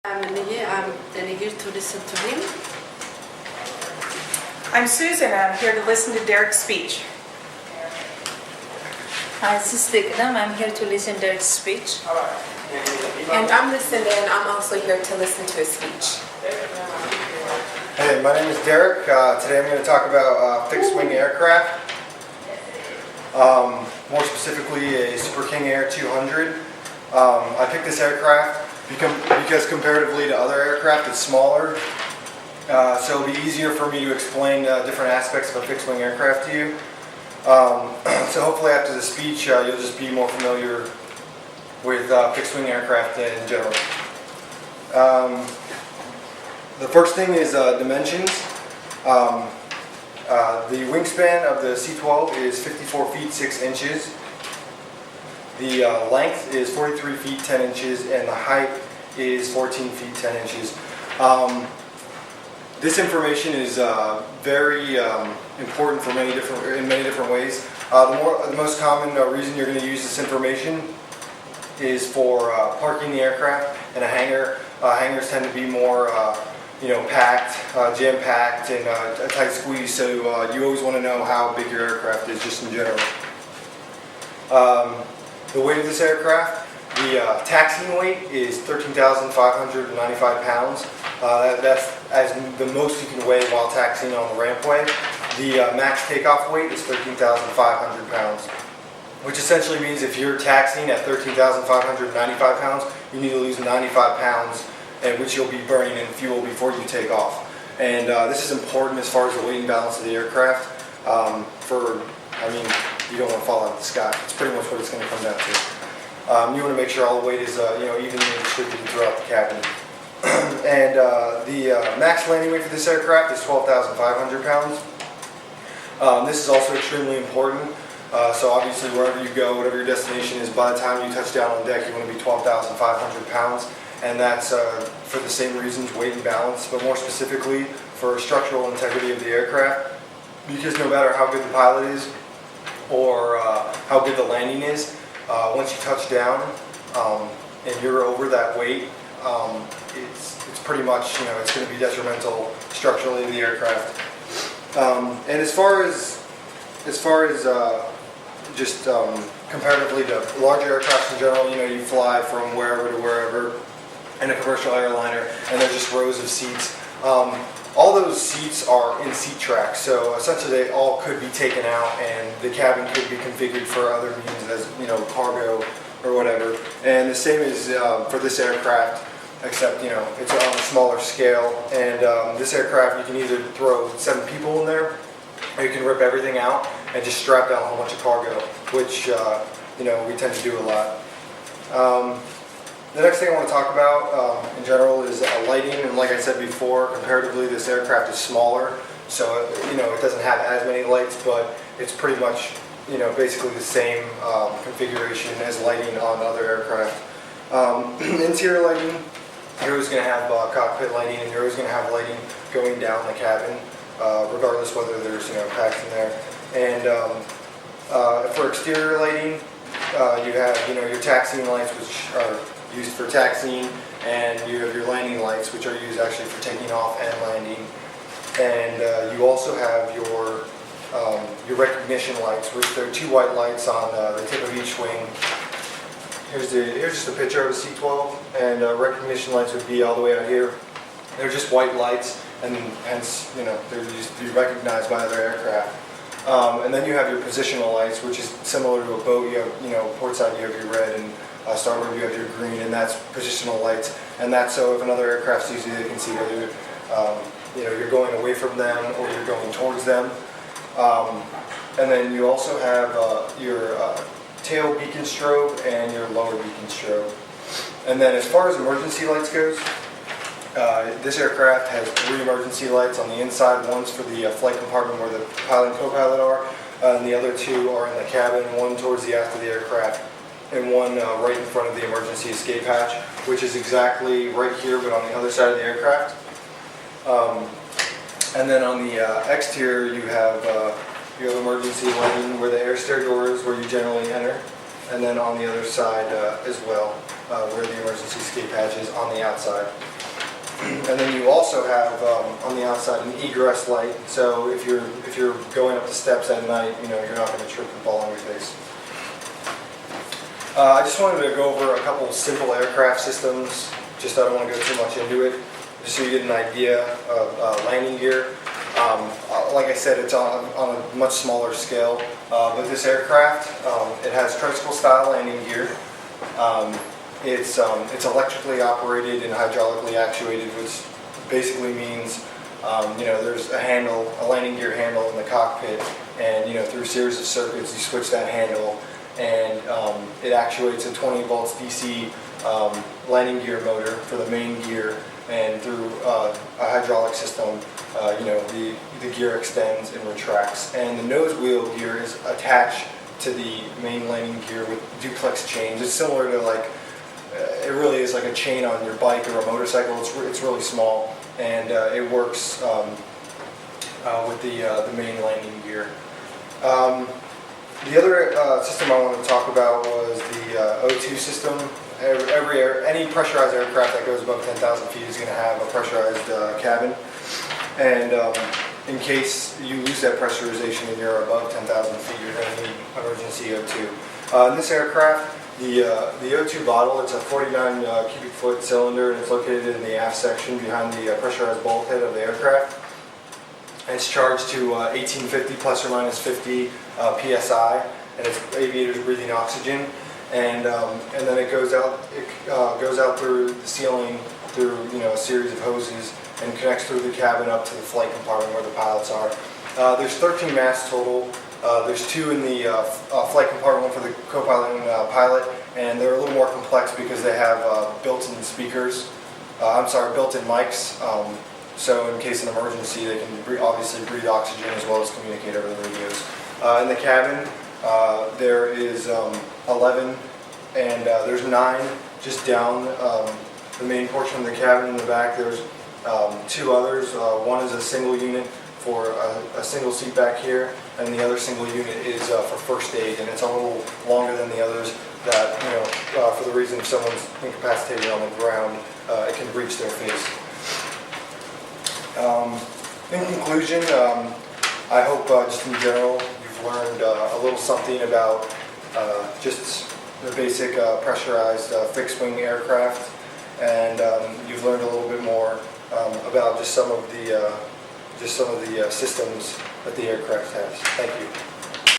I'm then here to listen to him. I'm Susan, and I'm here to listen to Derek's speech. Hi, this is Digna. I'm here to listen to Derek's speech. And I'm Lucinda, and I'm also here to listen to his speech. Hey, my name is Derek. Today I'm going to talk about fixed-wing aircraft. More specifically, a Super King Air 200. I picked this aircraft because comparatively to other aircraft, it's smaller. So it'll be easier for me to explain different aspects of a fixed-wing aircraft to you. So hopefully after the speech, you'll just be more familiar with fixed-wing aircraft in general. The first thing is dimensions. The wingspan of the C-12 is 54 feet 6 inches. The length is 43 feet 10 inches, and the height is 14 feet 10 inches. This information is very important for in many different ways. The most common reason you're going to use this information is for parking the aircraft in a hangar. Hangars tend to be more packed, jam-packed, and a tight squeeze, so you always want to know how big your aircraft is just in general. The weight of this aircraft, the taxiing weight is 13,595 pounds. That's as the most you can weigh while taxiing on the rampway. The max takeoff weight is 13,500 pounds, which essentially means if you're taxiing at 13,595 pounds, you need to lose 95 pounds, which you'll be burning in fuel before you take off. And this is important as far as the weight and balance of the aircraft. You don't want to fall out of the sky. It's pretty much what it's going to come down to. You want to make sure all the weight is evenly distributed throughout the cabin. And the max landing weight for this aircraft is 12,500 pounds. This is also extremely important. So obviously wherever you go, whatever your destination is, by the time you touch down on deck, you want to be 12,500 pounds. And that's for the same reasons, weight and balance, but more specifically for structural integrity of the aircraft. Because no matter how good the pilot is or how good the landing is, once you touch down and you're over that weight, it's pretty much, it's going to be detrimental structurally to the aircraft. And as far as comparatively to larger aircraft in general, you fly from wherever to wherever in a commercial airliner, and there's just rows of seats. All those seats are in seat tracks, so essentially they all could be taken out, and the cabin could be configured for other means as cargo or whatever. And the same is for this aircraft, except it's on a smaller scale. And this aircraft, you can either throw 7 people in there, or you can rip everything out and just strap down a whole bunch of cargo, which we tend to do a lot. The next thing I want to talk about in general is lighting, and like I said before, comparatively this aircraft is smaller, so it doesn't have as many lights, but it's pretty much basically the same configuration as lighting on other aircraft. Interior lighting, you're always going to have cockpit lighting, and you're always going to have lighting going down the cabin, regardless whether there's packs in there. And for exterior lighting, you have your taxiing lights, which are used for taxiing, and you have your landing lights, which are used actually for taking off and landing. And you also have your recognition lights, which there are 2 white lights on the tip of each wing. Here's just a picture of a C-12, and recognition lights would be all the way out here. They're just white lights, and hence they're used to be recognized by other aircraft. And then you have your positional lights, which is similar to a boat. You have port side, you have your red, and starboard you have your green, and that's positional lights. And that's so if another aircraft sees you, they can see whether you're going away from them or you're going towards them. And then you also have your tail beacon strobe and your lower beacon strobe. And then as far as emergency lights goes, this aircraft has 3 emergency lights on the inside. One's for the flight compartment where the pilot and co-pilot are, and the other 2 are in the cabin, one towards the aft of the aircraft, and one right in front of the emergency escape hatch, which is exactly right here but on the other side of the aircraft. And then on the exterior you have emergency lighting where the air stair door is, where you generally enter, and then on the other side as well. where the emergency escape hatch is on the outside. And then you also have on the outside an egress light. So if you're going up the steps at night, you're not going to trip and fall on your face. I just wanted to go over a couple simple aircraft systems. I don't want to go too much into it, just so you get an idea of landing gear. Like I said, it's on a much smaller scale. But this aircraft, it has tricycle style landing gear. It's electrically operated and hydraulically actuated, which basically means there's a landing gear handle in the cockpit, and through a series of circuits you switch that handle, and it actuates a 20 volts DC landing gear motor for the main gear, and through a hydraulic system, the gear extends and retracts, and the nose wheel gear is attached to the main landing gear with duplex chains. It's similar to it really is like a chain on your bike or a motorcycle. It's really small, and it works with the main landing gear. The other system I wanted to talk about was the O2 system. Any pressurized aircraft that goes above 10,000 feet is going to have a pressurized cabin, and in case you lose that pressurization and you're above 10,000 feet, you're going to need emergency O2. In this aircraft, the O2 bottle, it's a 49 cubic foot cylinder, and it's located in the aft section behind the pressurized bulkhead of the aircraft. And it's charged to 1850 plus or minus 50 psi, and it's aviators breathing oxygen. And then it goes out through the ceiling through a series of hoses and connects through the cabin up to the flight compartment where the pilots are. There's 13 masts total. There's 2 in the flight compartment, one for the co-pilot and pilot, and they're a little more complex because they have built-in mics. So in case of an emergency, they can obviously breathe oxygen as well as communicate over the radios. In the cabin, there is 11, and there's 9 just down the main portion of the cabin in the back. There's 2 others. One is a single unit for a single seat back here, and the other single unit is for first aid, and it's a little longer than the others. That for the reason if someone's incapacitated on the ground, it can reach their face. In conclusion, I hope just in general you've learned a little something about just the basic pressurized fixed-wing aircraft, and you've learned a little bit more about just some of the systems that the aircraft has. Thank you.